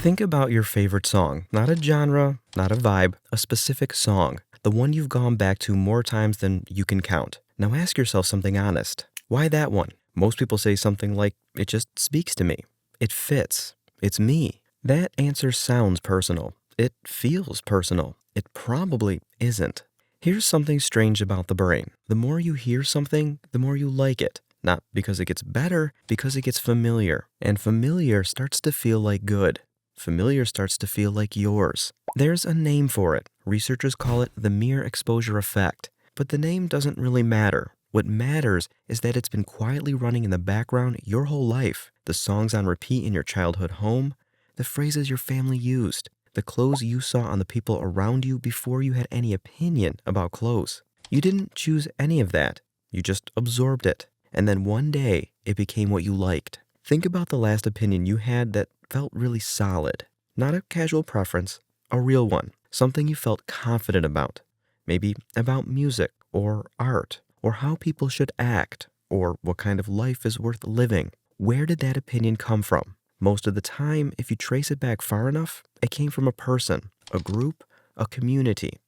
Think about your favorite song, not a genre, not a vibe, a specific song, the one you've gone back to more times than you can count. Now ask yourself something honest. Why that one? Most people say something like, it just speaks to me. It fits. It's me. That answer sounds personal. It feels personal. It probably isn't. Here's something strange about the brain. The more you hear something, the more you like it. Not because it gets better, because it gets familiar. And familiar starts to feel like good. Familiar starts to feel like yours. There's a name for it. Researchers call it the mere exposure effect. But the name doesn't really matter. What matters is that it's been quietly running in the background your whole life. The songs on repeat in your childhood home, the phrases your family used, the clothes you saw on the people around you before you had any opinion about clothes. You didn't choose any of that. You just absorbed it. And then one day, it became what you liked. Think about the last opinion you had that felt really solid. Not a casual preference, a real one. Something you felt confident about. Maybe about music or art or how people should act or what kind of life is worth living. Where did that opinion come from? Most of the time, if you trace it back far enough, it came from a person, a group, a community.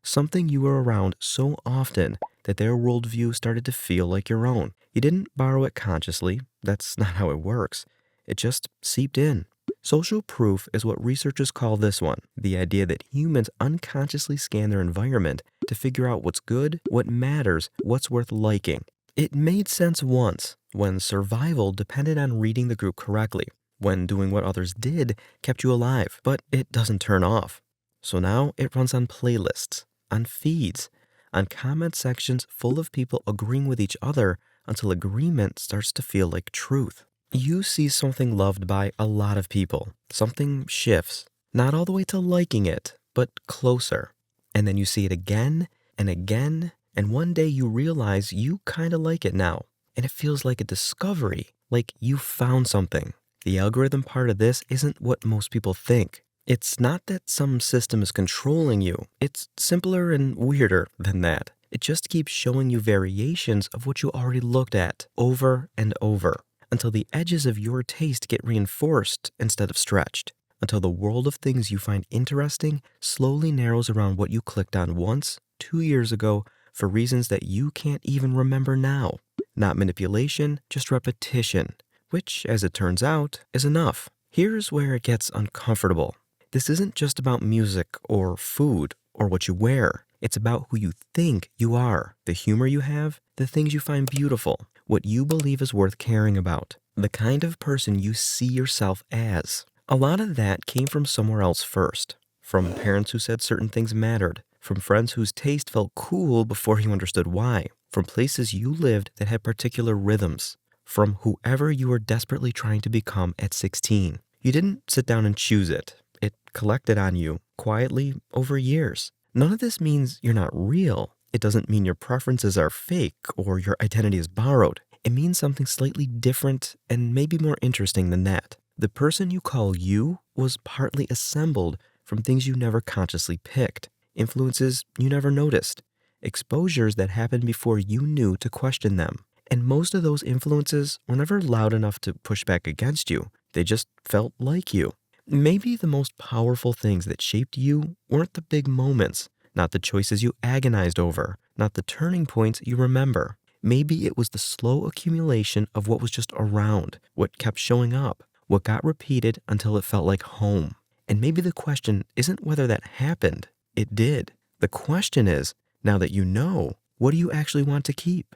Something you were around so often that their worldview started to feel like your own. You didn't borrow it consciously. That's not how it works. It just seeped in. Social proof is what researchers call this one. The idea that humans unconsciously scan their environment to figure out what's good, what matters, what's worth liking. It made sense once, when survival depended on reading the group correctly, when doing what others did kept you alive, but it doesn't turn off. So now it runs on playlists, on feeds, on comment sections full of people agreeing with each other until agreement starts to feel like truth. You see something loved by a lot of people. Something shifts, not all the way to liking it, but closer. And then you see it again and again, and one day you realize you kind of like it now. And it feels like a discovery, like you found something. The algorithm part of this isn't what most people think. It's not that some system is controlling you. It's simpler and weirder than that. It just keeps showing you variations of what you already looked at over and over, until the edges of your taste get reinforced instead of stretched, until the world of things you find interesting slowly narrows around what you clicked on once, 2 years ago, for reasons that you can't even remember now. Not manipulation, just repetition, which, as it turns out, is enough. Here's where it gets uncomfortable. This isn't just about music or food or what you wear. It's about who you think you are, the humor you have, the things you find beautiful, what you believe is worth caring about, the kind of person you see yourself as. A lot of that came from somewhere else first, from parents who said certain things mattered, from friends whose taste felt cool before you understood why, from places you lived that had particular rhythms, from whoever you were desperately trying to become at 16. You didn't sit down and choose it. It collected on you quietly over years. None of this means you're not real. It doesn't mean your preferences are fake or your identity is borrowed. It means something slightly different and maybe more interesting than that. The person you call you was partly assembled from things you never consciously picked, influences you never noticed, exposures that happened before you knew to question them. And most of those influences were never loud enough to push back against you. They just felt like you. Maybe the most powerful things that shaped you weren't the big moments, not the choices you agonized over, not the turning points you remember. Maybe it was the slow accumulation of what was just around, what kept showing up, what got repeated until it felt like home. And maybe the question isn't whether that happened. It did. The question is, now that you know, what do you actually want to keep?